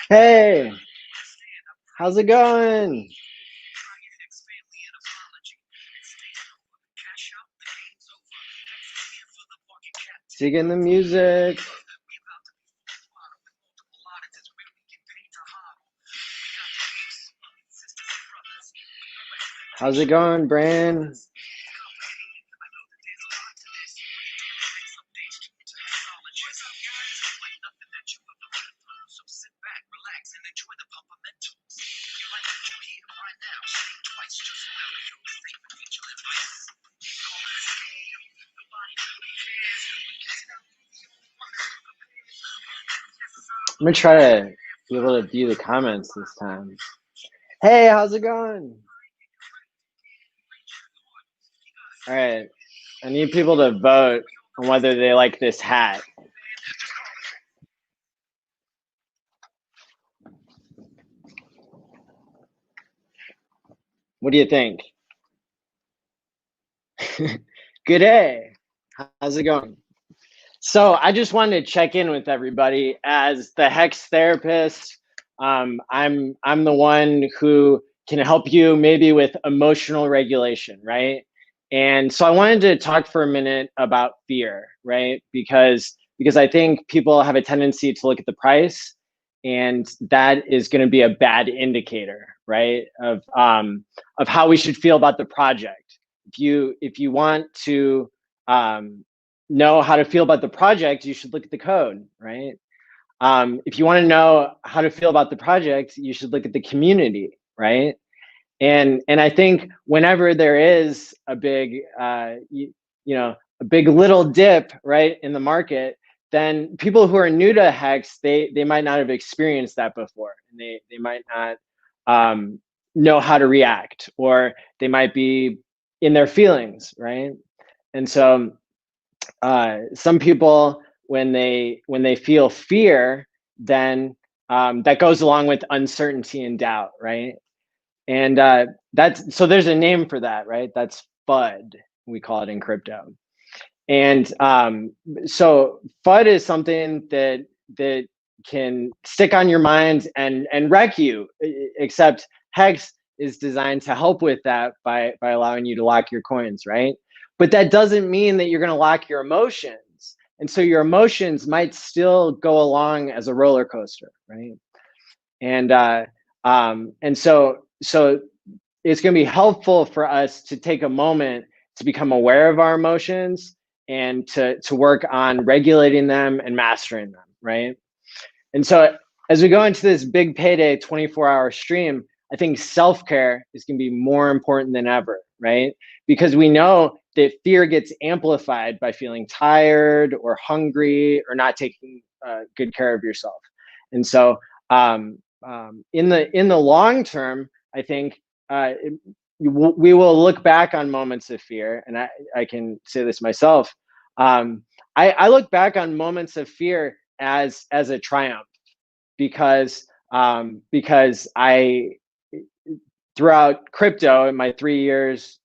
Hey, how's it going? Digging the music. How's it going, Bran? I'm gonna try to be able to view the comments this time. Hey, how's it going? All right, I need people to vote on whether they like this hat. What do you think? Good day. How's it going? So I just wanted to check in with everybody as the HEX therapist. I'm the one who can help you maybe with emotional regulation, right? And so I wanted to talk for a minute about fear, right? Because I think people have a tendency to look at the price, and that is going to be a bad indicator, right? Of how we should feel about the project. If you want to know how to feel about the project, you should look at the code, right? If you want to know how to feel about the project, you should look at the community, right? And I think whenever there is a big, a big little dip, right, in the market, then people who are new to HEX, they might not have experienced that before, and they might not know how to react, or they might be in their feelings, right? And so some people, when they feel fear, then that goes along with uncertainty and doubt, right? And that's, so there's a name for that, right? That's FUD, we call it in crypto. And so FUD is something that can stick on your mind and wreck you, except HEX is designed to help with that by allowing you to lock your coins, right? But that doesn't mean that you're going to lock your emotions. And so your emotions might still go along as a roller coaster, right? And so it's going to be helpful for us to take a moment to become aware of our emotions and to work on regulating them and mastering them, right? And so as we go into this big payday 24-hour stream, I think self-care is going to be more important than ever, right? Because we know that fear gets amplified by feeling tired or hungry or not taking good care of yourself. And so in the long term, I think we will look back on moments of fear, and I can say this myself. I look back on moments of fear as a triumph, because I, throughout crypto, in my 3 years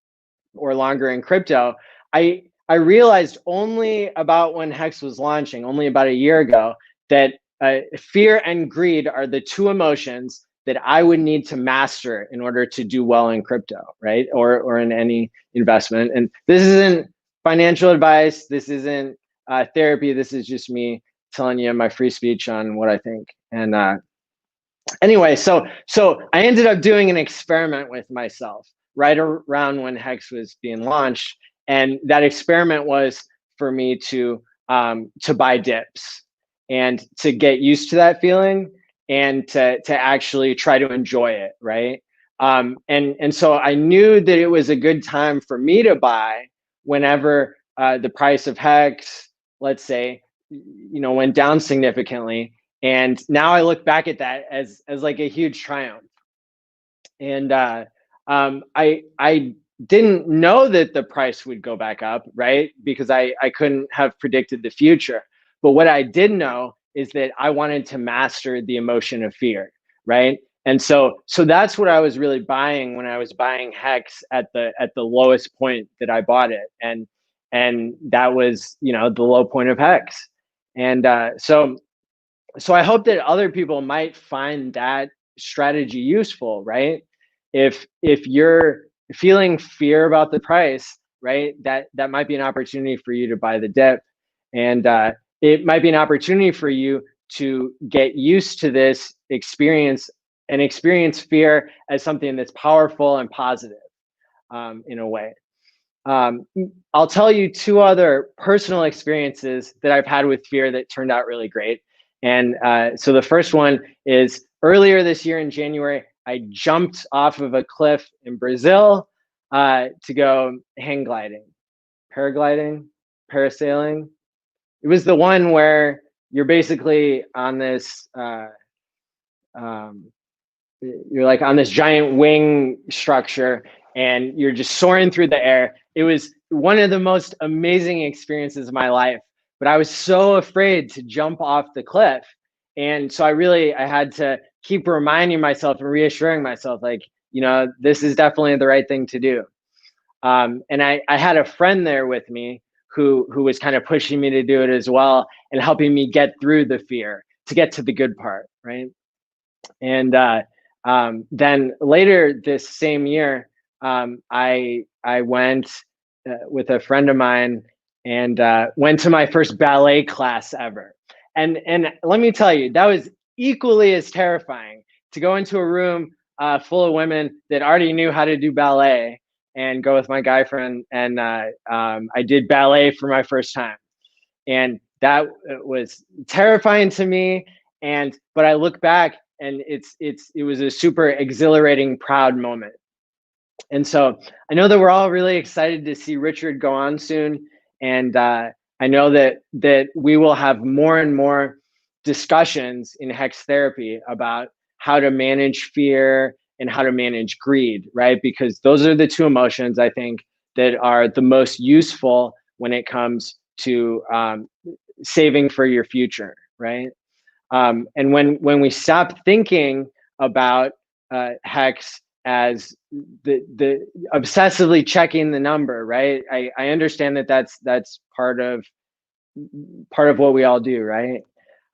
or longer in crypto, I realized only about when HEX was launching, only about a year ago, that fear and greed are the two emotions that I would need to master in order to do well in crypto, right? Or in any investment. And this isn't financial advice. This isn't therapy. This is just me telling you my free speech on what I think. And anyway, so I ended up doing an experiment with myself right around when HEX was being launched, and that experiment was for me to buy dips and to get used to that feeling and to actually try to enjoy it, right? And so I knew that it was a good time for me to buy whenever the price of HEX, let's say, went down significantly. And now I look back at that as like a huge triumph. And I didn't know that the price would go back up, right? Because I couldn't have predicted the future. But what I did know is that I wanted to master the emotion of fear, right? And so that's what I was really buying when I was buying HEX at the lowest point that I bought it, and that was the low point of HEX. And so I hope that other people might find that strategy useful, right? If you're feeling fear about the price, right, that might be an opportunity for you to buy the dip, and it might be an opportunity for you to get used to this experience and experience fear as something that's powerful and positive, in a way. I'll tell you two other personal experiences that I've had with fear that turned out really great. And so the first one is earlier this year in January, I jumped off of a cliff in Brazil to go hang gliding, paragliding, parasailing. It was the one where you're basically on this, you're like on this giant wing structure and you're just soaring through the air. It was one of the most amazing experiences of my life, but I was so afraid to jump off the cliff. And so I had to keep reminding myself and reassuring myself, like, this is definitely the right thing to do. And I had a friend there with me who was kind of pushing me to do it as well and helping me get through the fear to get to the good part, right? And then later this same year, I went with a friend of mine and went to my first ballet class ever. And let me tell you, that was equally as terrifying to go into a room full of women that already knew how to do ballet and go with my guy friend. And I did ballet for my first time. And that was terrifying to me. But I look back and it was a super exhilarating, proud moment. And so I know that we're all really excited to see Richard go on soon. And I know that we will have more and more discussions in HEX therapy about how to manage fear and how to manage greed, right? Because those are the two emotions I think that are the most useful when it comes to saving for your future, right? And when we stop thinking about HEX as the obsessively checking the number, right? I understand that that's part of what we all do, right?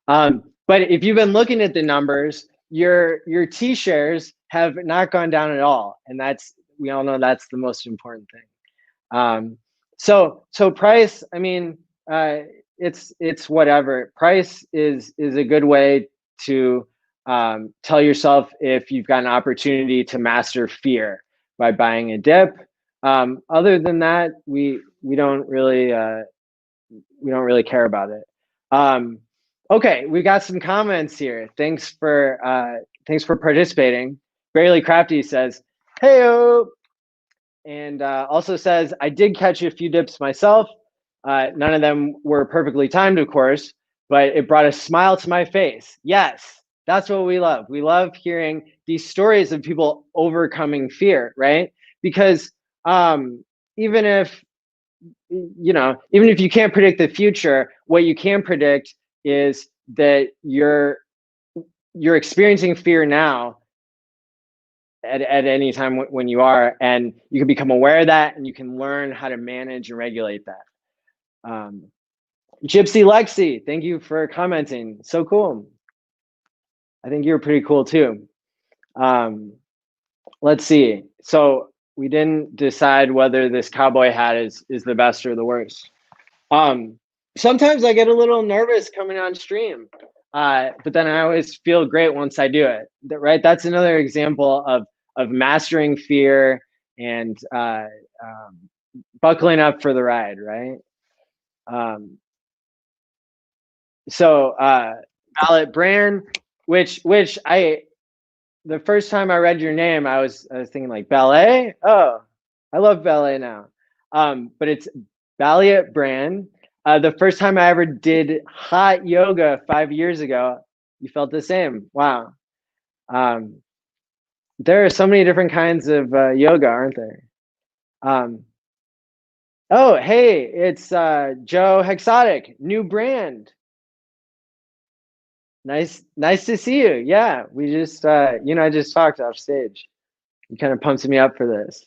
But if you've been looking at the numbers, your T shares have not gone down at all, and we all know that's the most important thing. So price, I mean, it's whatever. Price is a good way to tell yourself if you've got an opportunity to master fear by buying a dip. Other than that, we don't really care about it. Okay, we got some comments here. Thanks for participating. Barely Crafty says, "Heyo," and also says, "I did catch a few dips myself. None of them were perfectly timed, of course, but it brought a smile to my face." Yes, that's what we love. We love hearing these stories of people overcoming fear, right? Because even if you can't predict the future, what you can predict is that you're experiencing fear now at any time when you are, and you can become aware of that and you can learn how to manage and regulate that. Gypsy Lexi, thank you for commenting. So cool. I think you're pretty cool too. Let's see. So we didn't decide whether this cowboy hat is the best or the worst. Sometimes I get a little nervous coming on stream. but then I always feel great once I do it. Right? That's another example of mastering fear and buckling up for the ride. Right? Um, so Ballot Brand, which I the first time I read your name, I was thinking like ballet. Oh, I love ballet now. But it's Balliet Brand. The first time I ever did hot yoga 5 years ago, you felt the same. Wow. Um, there are so many different kinds of yoga, aren't there? Um, oh, hey, it's Joe Hexotic, new brand. Nice to see you. Yeah, we just I just talked off stage. You kind of pumped me up for this.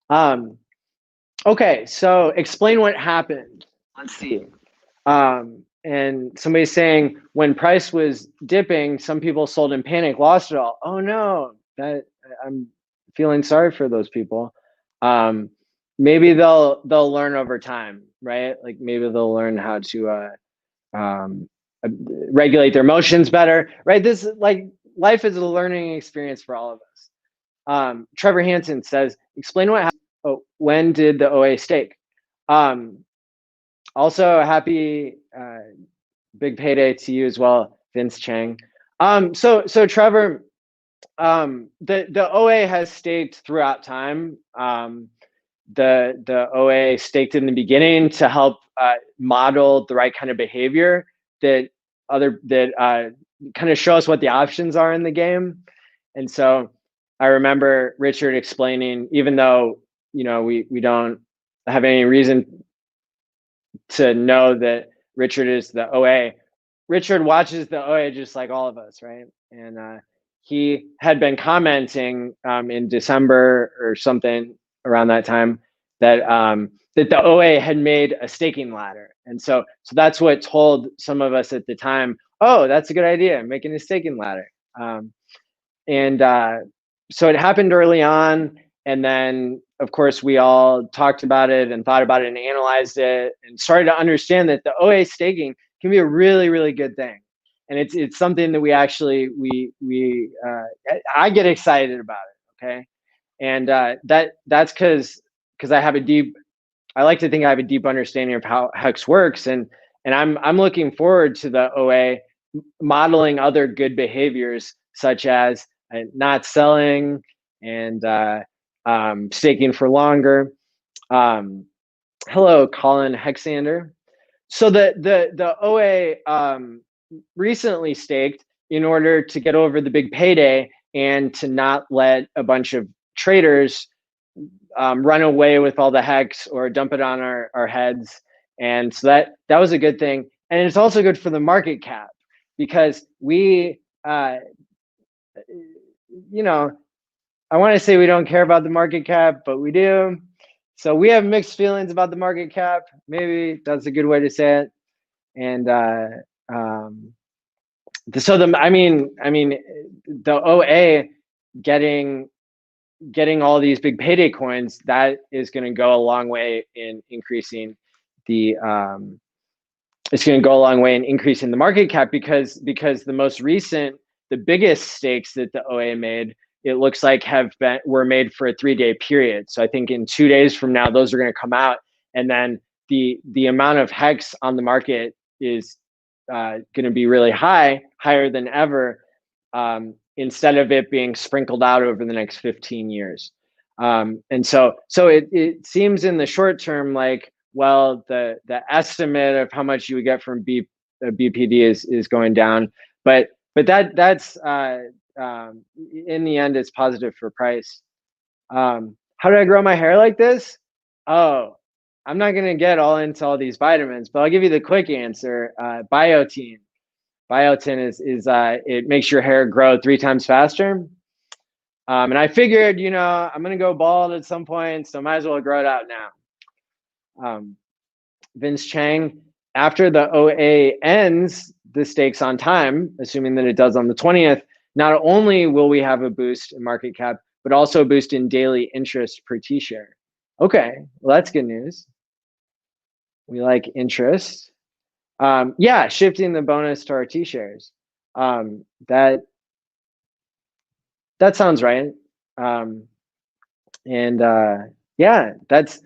Um, okay, so explain what happened. Let's see. And somebody's saying when price was dipping, some people sold in panic, lost it all. Oh no, that I'm feeling sorry for those people. Um, maybe they'll learn over time, right? Like maybe they'll learn how to um, regulate their emotions better, right? This like life is a learning experience for all of us. Trevor Hansen says, explain what happened. Oh, when did the OA stake? Also, happy big payday to you as well, Vince Chang. So Trevor, the OA has staked throughout time. The OA staked in the beginning to help model the right kind of behavior that kind of show us what the options are in the game. And so I remember Richard explaining, even though we don't have any reason to know that Richard is the OA. Richard watches the OA just like all of us, right? And he had been commenting in December or something around that time that that the OA had made a staking ladder, and so that's what told some of us at the time, oh, that's a good idea, making a staking ladder. And so it happened early on, and then of course we all talked about it and thought about it and analyzed it and started to understand that the OA staking can be a really good thing, and it's something that we actually I get excited about it. Okay, and that's because I like to think I have a deep understanding of how HEX works, and I'm looking forward to the OA modeling other good behaviors such as not selling and staking for longer. Hello, Colin Hexander. So the OA recently staked in order to get over the big payday and to not let a bunch of traders run away with all the HEX or dump it on our heads. And so that was a good thing. And it's also good for the market cap because we, I want to say we don't care about the market cap, but we do. So we have mixed feelings about the market cap. Maybe that's a good way to say it. And so the OA getting all these big payday coins, that is going to go a long way in increasing the it's going to go a long way in increasing the market cap because the biggest stakes that the OA made, it looks like were made for a 3-day period. So I think in 2 days from now, those are going to come out, and then the amount of HEX on the market is going to be really higher than ever, instead of it being sprinkled out over the next 15 years. And so it seems in the short term like, well, the estimate of how much you would get from BPD is going down, but that's in the end it's positive for price. How do I grow my hair like this? Oh, I'm not gonna get all into all these vitamins, but I'll give you the quick answer. Biotin. Biotin is it makes your hair grow 3 times faster. And I figured, I'm gonna go bald at some point, so might as well grow it out now. Vince Chang, after the OA ends the stakes on time, assuming that it does on the 20th, not only will we have a boost in market cap, but also a boost in daily interest per T-share. Okay, well, that's good news. We like interest. Yeah, shifting the bonus to our T shares. That sounds right. And yeah, that's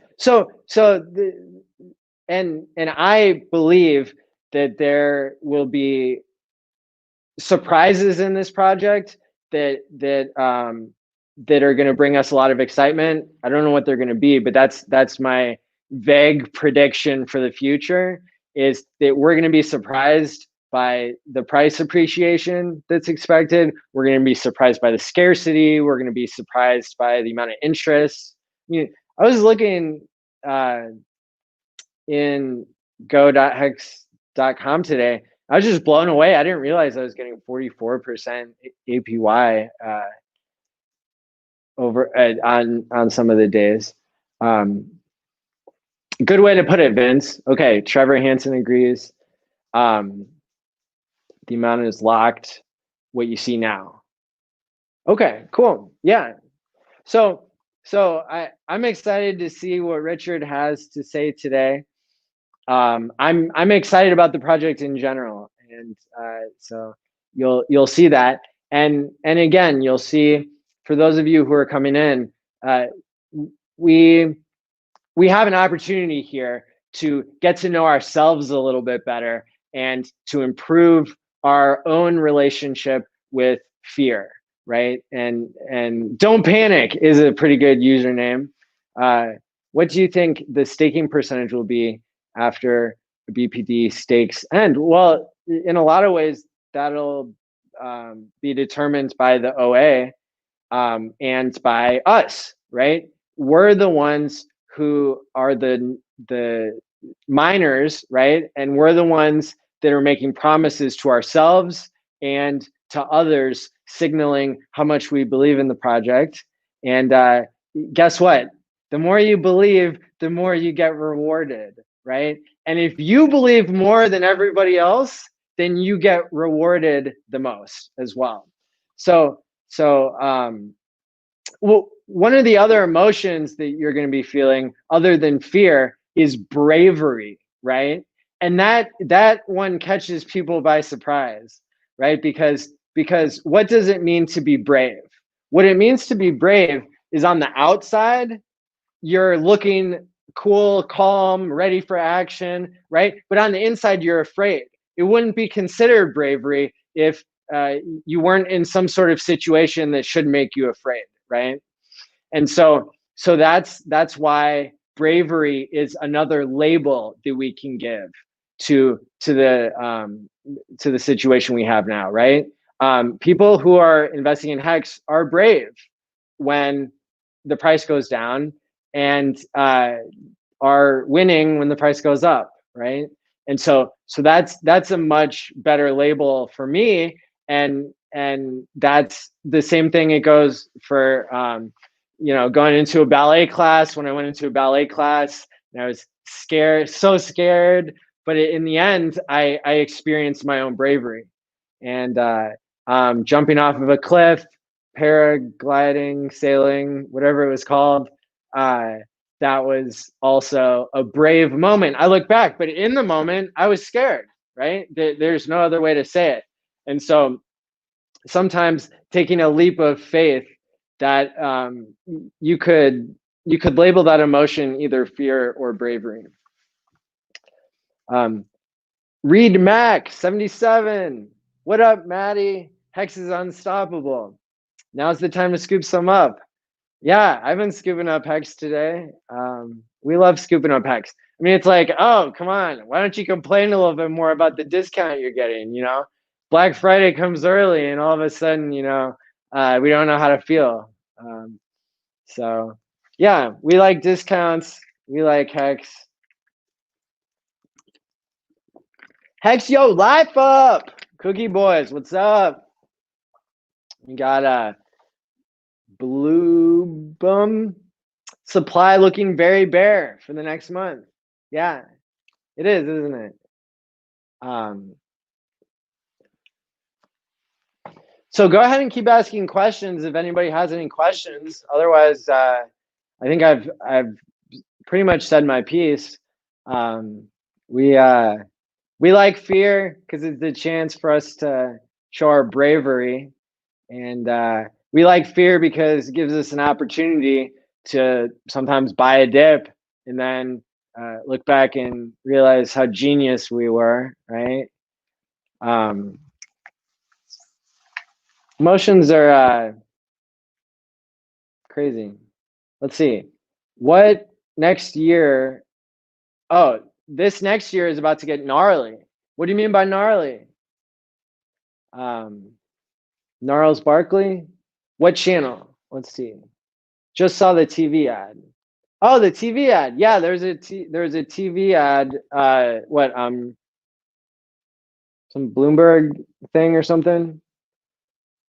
and I believe that there will be surprises in this project that are going to bring us a lot of excitement. I don't know what they're going to be, but that's my vague prediction for the future, is that we're going to be surprised by the price appreciation that's expected. We're going to be surprised by the scarcity. We're going to be surprised by the amount of interest. I mean, I was looking in go.hex.com today. I was just blown away. I didn't realize I was getting 44% APY over on some of the days. Good way to put it, Vince. Okay, Trevor Hansen agrees. The amount is locked. What you see now. Okay, cool. Yeah. So I'm excited to see what Richard has to say today. I'm excited about the project in general, and so you'll see that, and again, you'll see, for those of you who are coming in, we have an opportunity here to get to know ourselves a little bit better and to improve our own relationship with fear, right? And don't panic is a pretty good username. What do you think the staking percentage will be after BPD stakes end? Well, in a lot of ways, that'll be determined by the OA and by us, right? We're the ones who are the miners, right? And we're the ones that are making promises to ourselves and to others, signaling how much we believe in the project. And guess what? The more you believe, the more you get rewarded, right? And if you believe more than everybody else, then you get rewarded the most as well. So well, one of the other emotions that you're going to be feeling other than fear is bravery, right? And that one catches people by surprise, right? Because what does it mean to be brave? What it means to be brave is, on the outside, you're looking cool, calm, ready for action, right? But on the inside, you're afraid. It wouldn't be considered bravery if you weren't in some sort of situation that should make you afraid, right? And so that's why bravery is another label that we can give to the situation we have now, right? People who are investing in HEX are brave when the price goes down, and are winning when the price goes up, right? And so that's a much better label for me, and that's the same thing. It goes for going into a ballet class. When I went into a ballet class, and I was scared, so scared, but in the end, I experienced my own bravery, and jumping off of a cliff, paragliding, sailing, whatever it was called. That was also a brave moment. I look back, but in the moment, I was scared, right? There's no other way to say it. And so sometimes taking a leap of faith, that you could label that emotion either fear or bravery. Reed Mac 77. What up, Maddie? Hex is unstoppable. Now's the time to scoop some up. Yeah, I've been scooping up HEX today. We love scooping up HEX. I mean, it's like, oh, come on. Why don't you complain a little bit more about the discount you're getting? Black Friday comes early, and all of a sudden, we don't know how to feel. So, yeah, we like discounts. We like HEX. HEX, yo, life up. Cookie Boys, what's up? We got Blue Bum supply looking very bare for the next month. Yeah, it is, isn't it? So go ahead and keep asking questions if anybody has any questions. Otherwise, I think I've pretty much said my piece. We like fear because it's a chance for us to show our bravery. And we like fear because it gives us an opportunity to sometimes buy a dip and then look back and realize how genius we were, right? Um, emotions are crazy. Let's see. What next year? Oh, this next year is about to get gnarly. What do you mean by gnarly? Um, Gnarls Barkley? What channel? Let's see. Just saw the TV ad. Oh, the TV ad. Yeah, there's a TV ad. What? Some Bloomberg thing or something.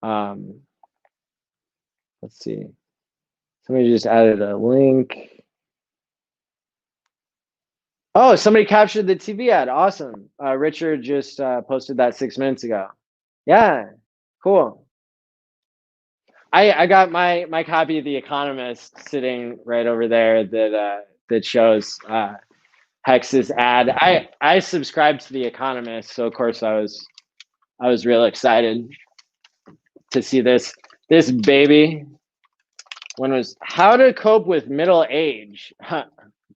Um, let's see. Somebody just added a link. Oh, somebody captured the TV ad. Awesome. Richard just posted that 6 minutes ago. Yeah, cool. I got my copy of The Economist sitting right over there that shows Hex's ad. I subscribed to The Economist, so of course I was real excited to see this baby. One was how to cope with middle age. Huh,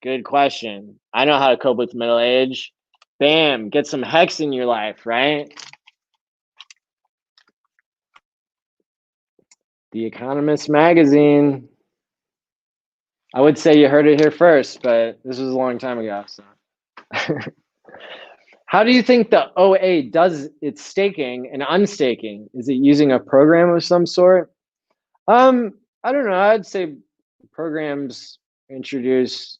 good question. I know how to cope with middle age. Bam, get some hex in your life, right? The Economist magazine. I would say you heard it here first, but this was a long time ago. So, how do you think the OA does its staking and unstaking? Is it using a program of some sort? I don't know. I'd say programs introduce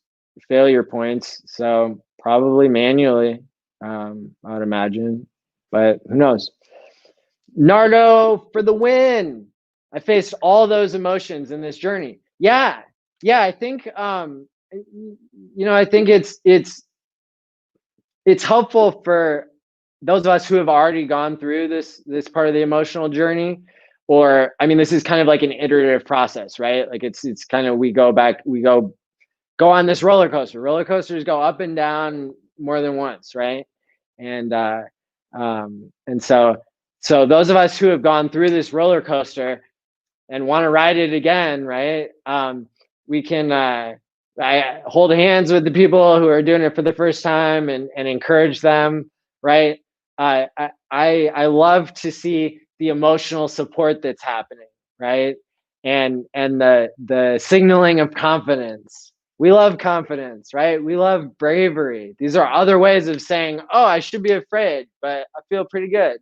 failure points, so probably manually. I would imagine, but who knows? Nardo for the win. I faced all those emotions in this journey. Yeah, yeah. I think I think it's helpful for those of us who have already gone through this part of the emotional journey. Or I mean, this is kind of like an iterative process, right? Like it's kind of we go on this roller coaster. Roller coasters go up and down more than once, right? And so those of us who have gone through this roller coaster and want to ride it again, right? We can I hold hands with the people who are doing it for the first time and encourage them, right? I love to see the emotional support that's happening, right? And the signaling of confidence. We love confidence, right? We love bravery. These are other ways of saying, oh, I should be afraid, but I feel pretty good.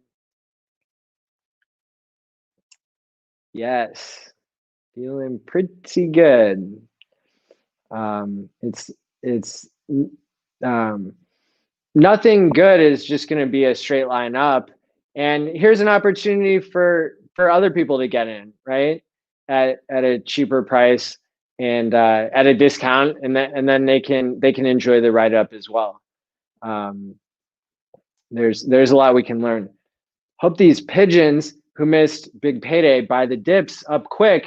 Yes, feeling pretty good. It's um, nothing good is just going to be a straight line up. And here's an opportunity for other people to get in, right? At a cheaper price and at a discount, and then they can enjoy the write up as well. Um, there's a lot we can learn. Hope these pigeons who missed big payday buy the dips up quick,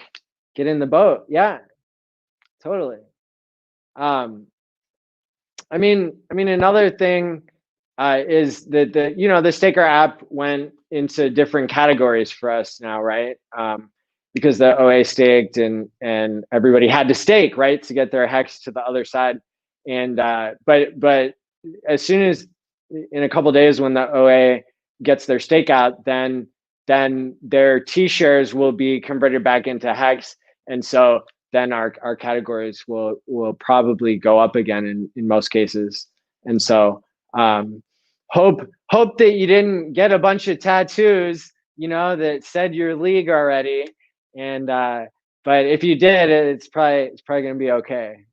get in the boat. Yeah, totally. Um, I mean, another thing is that the Staker app went into different categories for us now, right? Because the OA staked and everybody had to stake, right, to get their hex to the other side. And but as soon as in a couple of days when the OA gets their stake out, then their T shares will be converted back into hex, and so then our categories will probably go up again in most cases. And so um, hope that you didn't get a bunch of tattoos, that said your league already. And but if you did, it's probably gonna be okay.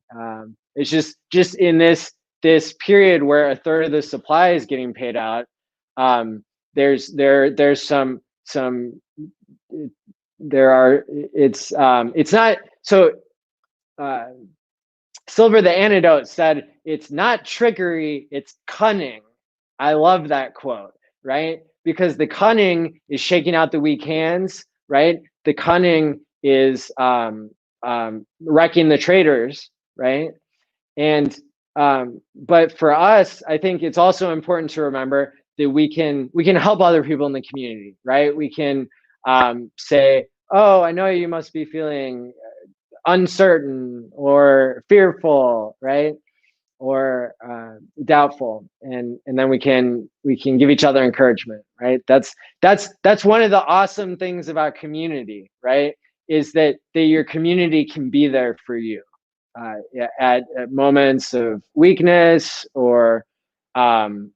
It's just in this period where a third of the supply is getting paid out. There's some there are it's not so uh, Silver the Antidote said it's not trickery, it's cunning. I love that quote, right? Because the cunning is shaking out the weak hands, right? The cunning is wrecking the traders, right? And But for us, I think it's also important to remember that we can help other people in the community, right? We can say, oh, I know you must be feeling uncertain or fearful, right? Or doubtful, and then we can give each other encouragement, right? That's one of the awesome things about community, right? Is that your community can be there for you at moments of weakness, or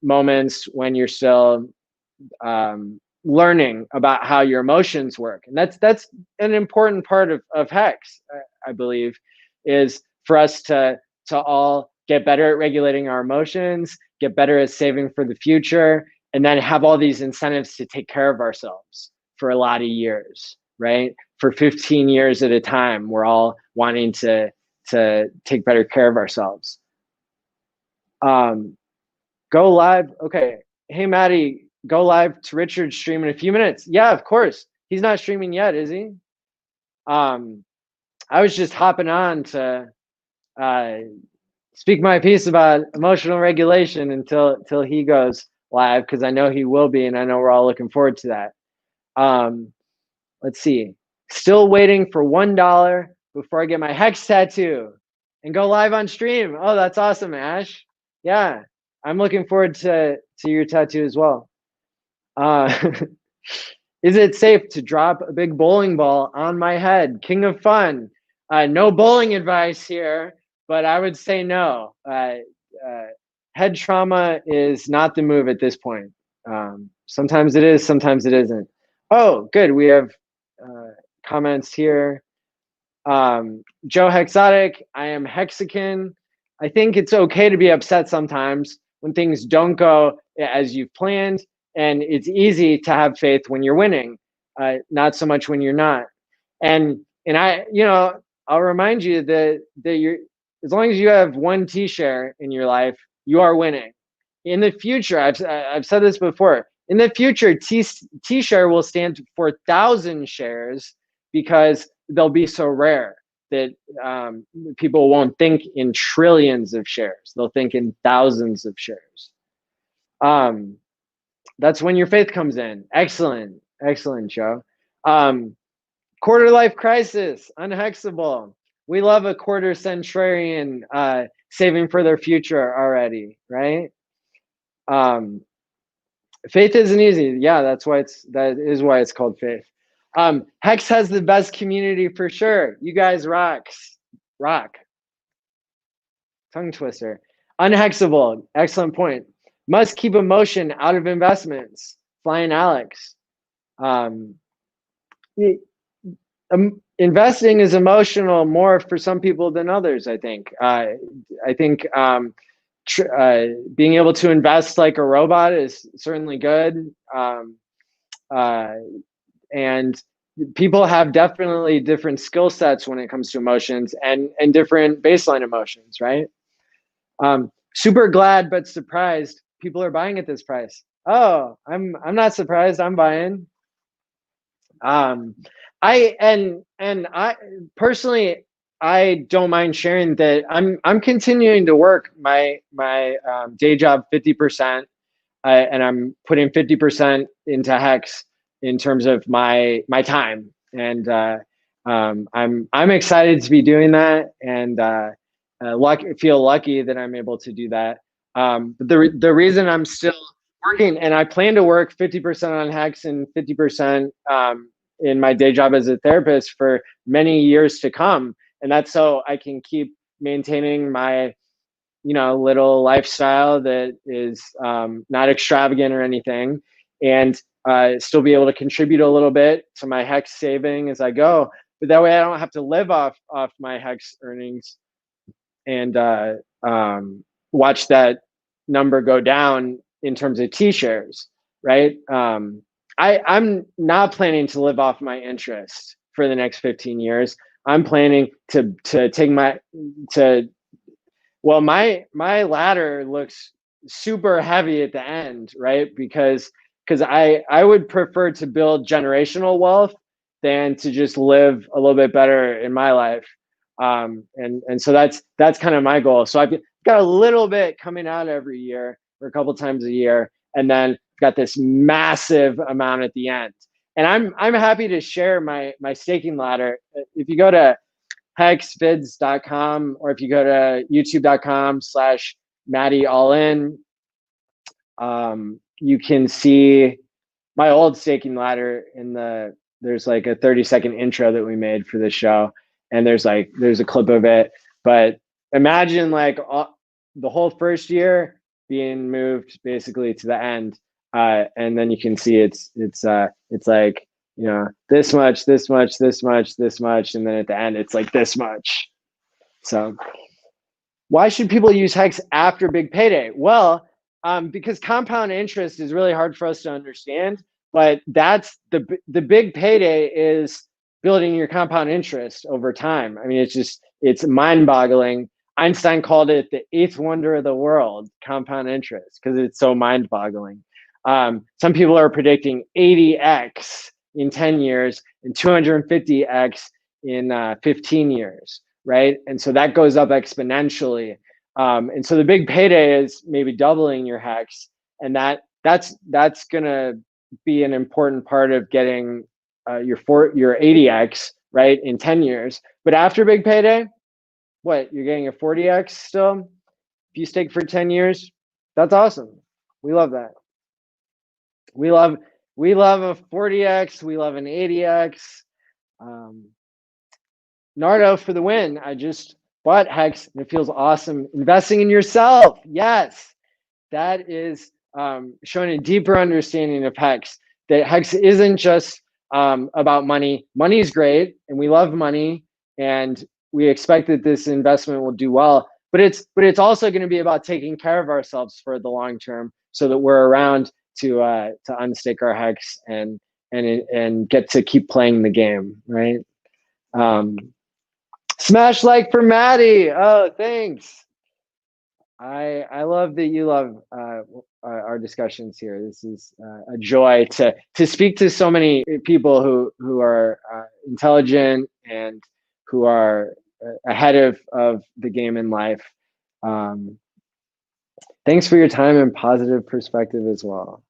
moments when you're still learning about how your emotions work. And that's an important part of HEX, I believe, is for us to all get better at regulating our emotions, get better at saving for the future, and then have all these incentives to take care of ourselves for a lot of years, right? For 15 years at a time, we're all wanting to take better care of ourselves. Go live. Okay. Hey, Maddie, go live to Richard's stream in a few minutes. Yeah, of course. He's not streaming yet, is he? I was just hopping on to speak my piece about emotional regulation until he goes live, because I know he will be, and I know we're all looking forward to that. Let's see. Still waiting for $1 before I get my HEX tattoo and go live on stream. Oh, that's awesome, Ash. Yeah, I'm looking forward to your tattoo as well. Is it safe to drop a big bowling ball on my head? King of fun. No bowling advice here, but I would say no. Head trauma is not the move at this point. Sometimes it is, sometimes it isn't. Oh, good. We have comments here. Joe Hexotic, I am Hexican. I think it's okay to be upset sometimes when things don't go as you've planned, and it's easy to have faith when you're winning, not so much when you're not. And I'll remind you that you're, as long as you have one T-share in your life, you are winning. In the future, I've said this before. In the future, T-share will stand for 1,000 shares, because they'll be so rare that people won't think in trillions of shares. They'll think in thousands of shares. That's when your faith comes in. Excellent, excellent, Joe. Quarter life crisis, unhexable. We love a quarter centurion saving for their future already, right? Faith isn't easy. Yeah, that is why it's called faith. HEX has the best community for sure. You guys rock. Tongue twister. Unhexable. Excellent point. Must keep emotion out of investments. Flying Alex. Investing is emotional more for some people than others, I think. I think being able to invest like a robot is certainly good. And people have definitely different skill sets when it comes to emotions, and different baseline emotions, right? Super glad but surprised people are buying at this price. Oh, I'm not surprised. I'm buying. I personally, I don't mind sharing that I'm continuing to work my day job 50%, and I'm putting 50% into HEX in terms of my time, and I'm excited to be doing that, and feel lucky that I'm able to do that. But the reason I'm still working, and I plan to work 50% on HEX and 50% in my day job as a therapist for many years to come, and that's so I can keep maintaining my little lifestyle that is not extravagant or anything, and still be able to contribute a little bit to my HEX saving as I go. But that way I don't have to live off my HEX earnings, and watch that number go down in terms of T-shares, right? I'm not planning to live off my interest for the next 15 years. I'm planning to take my ladder looks super heavy at the end, right? Because I would prefer to build generational wealth than to just live a little bit better in my life. And so that's kind of my goal. So got a little bit coming out every year or a couple times a year, and then got this massive amount at the end. And I'm happy to share my staking ladder. If you go to hexvids.com, or if you go to youtube.com/Matty All In, you can see my old staking ladder there's like a 30-second intro that we made for this show, and there's a clip of it. But imagine like the whole first year being moved basically to the end, and then you can see it's like, you know, this much, this much, this much, this much, and then at the end it's like this much. So why should people use HEX after big payday? Well, because compound interest is really hard for us to understand, but that's the big payday is building your compound interest over time. I mean, it's mind-boggling. Einstein called it the eighth wonder of the world, compound interest, because it's so mind-boggling. Some people are predicting 80x in 10 years and 250x in 15 years. Right. And so that goes up exponentially. And so the big payday is maybe doubling your HEX. And that's going to be an important part of getting your 80x, right, in 10 years. But after big payday, what, you're getting a 40x still? If you stake for 10 years, that's awesome. We love that. We love a 40x. We love an 80x. Nardo for the win. I just bought HEX and it feels awesome. Investing in yourself. Yes, that is showing a deeper understanding of HEX. That HEX isn't just about money. Money is great and we love money and we expect that this investment will do well. But it's also going to be about taking care of ourselves for the long term, so that we're around to unstake our HEX and get to keep playing the game, right? Smash like for Matty. Oh, thanks. I love that you love our discussions here. This is a joy to speak to so many people who are intelligent and who are ahead of the game in life. Thanks for your time and positive perspective as well.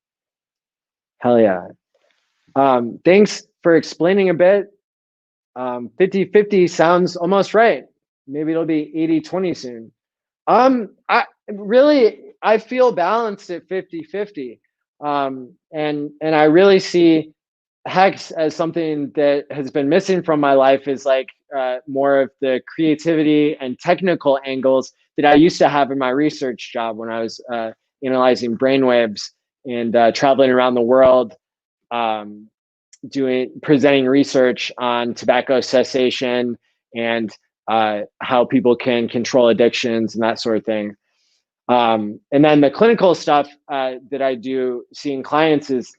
Hell yeah. Thanks for explaining a bit. 50-50 sounds almost right. Maybe it'll be 80-20 soon. I feel balanced at 50-50. And I really see HEX as something that has been missing from my life, is like more of the creativity and technical angles that I used to have in my research job when I was analyzing brainwaves and traveling around the world, presenting research on tobacco cessation and how people can control addictions and that sort of thing. And then the clinical stuff that I do seeing clients is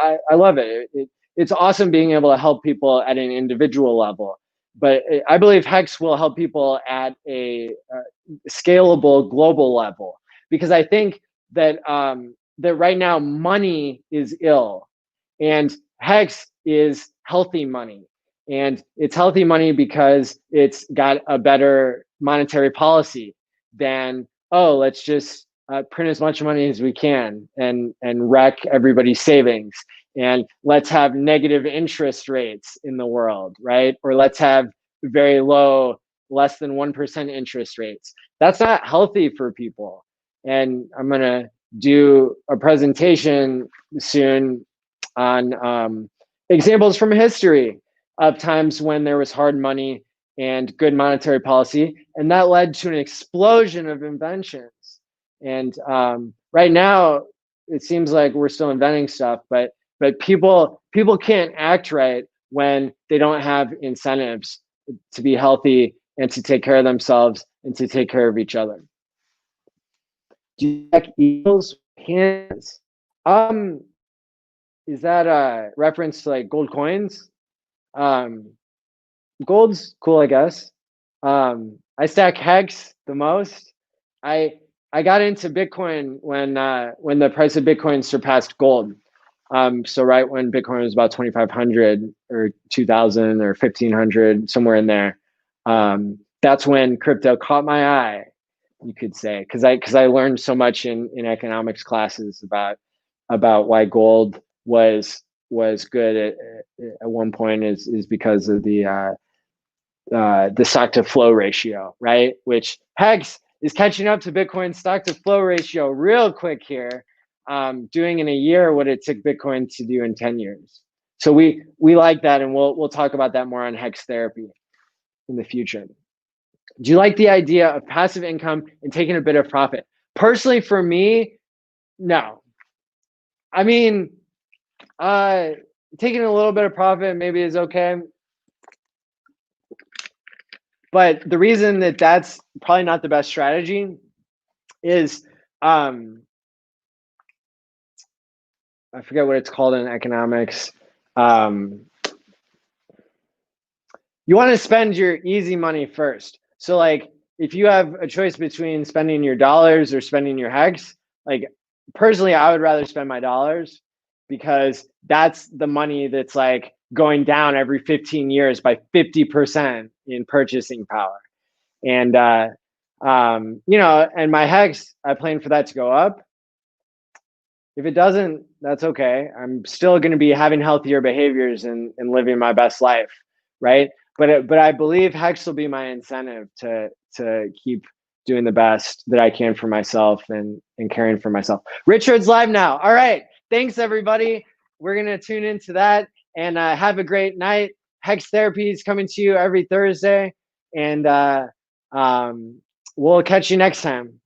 I love it. It's awesome being able to help people at an individual level. But I believe HEX will help people at a scalable global level, because I think that that right now money is ill and HEX is healthy money. And it's healthy money because it's got a better monetary policy than, oh, let's just print as much money as we can and wreck everybody's savings. And let's have negative interest rates in the world, right? Or let's have very low, less than 1% interest rates. That's not healthy for people. And I'm going to do a presentation soon on examples from history of times when there was hard money and good monetary policy, and that led to an explosion of inventions. And right now, it seems like we're still inventing stuff, but people can't act right when they don't have incentives to be healthy and to take care of themselves and to take care of each other. Do you like eagles hands? Is that a reference to like gold coins? Gold's cool, I guess. I stack HEX the most. I got into Bitcoin when the price of Bitcoin surpassed gold. So right when Bitcoin was about 2,500 or 2,000 or 1,500, somewhere in there. That's when crypto caught my eye. you could say, because I learned so much in economics classes about why gold was good at one point is because of the stock to flow ratio, right? Which HEX is catching up to Bitcoin stock to flow ratio real quick here, doing in a year what it took Bitcoin to do in 10 years. So we like that, and we'll talk about that more on HEX therapy in the future. Do you like the idea of passive income and taking a bit of profit? Personally, for me, no. I mean, taking a little bit of profit maybe is okay. But the reason that that's probably not the best strategy is, I forget what it's called in economics. You want to spend your easy money first. So like if you have a choice between spending your dollars or spending your HEX, like personally, I would rather spend my dollars because that's the money that's like going down every 15 years by 50% in purchasing power. And, you know, and my HEX, I plan for that to go up. If it doesn't, that's okay. I'm still going to be having healthier behaviors and living my best life, right? But I believe HEX will be my incentive to keep doing the best that I can for myself and caring for myself. Richard's live now. All right. Thanks, everybody. We're going to tune into that and have a great night. HEX therapy is coming to you every Thursday. And we'll catch you next time.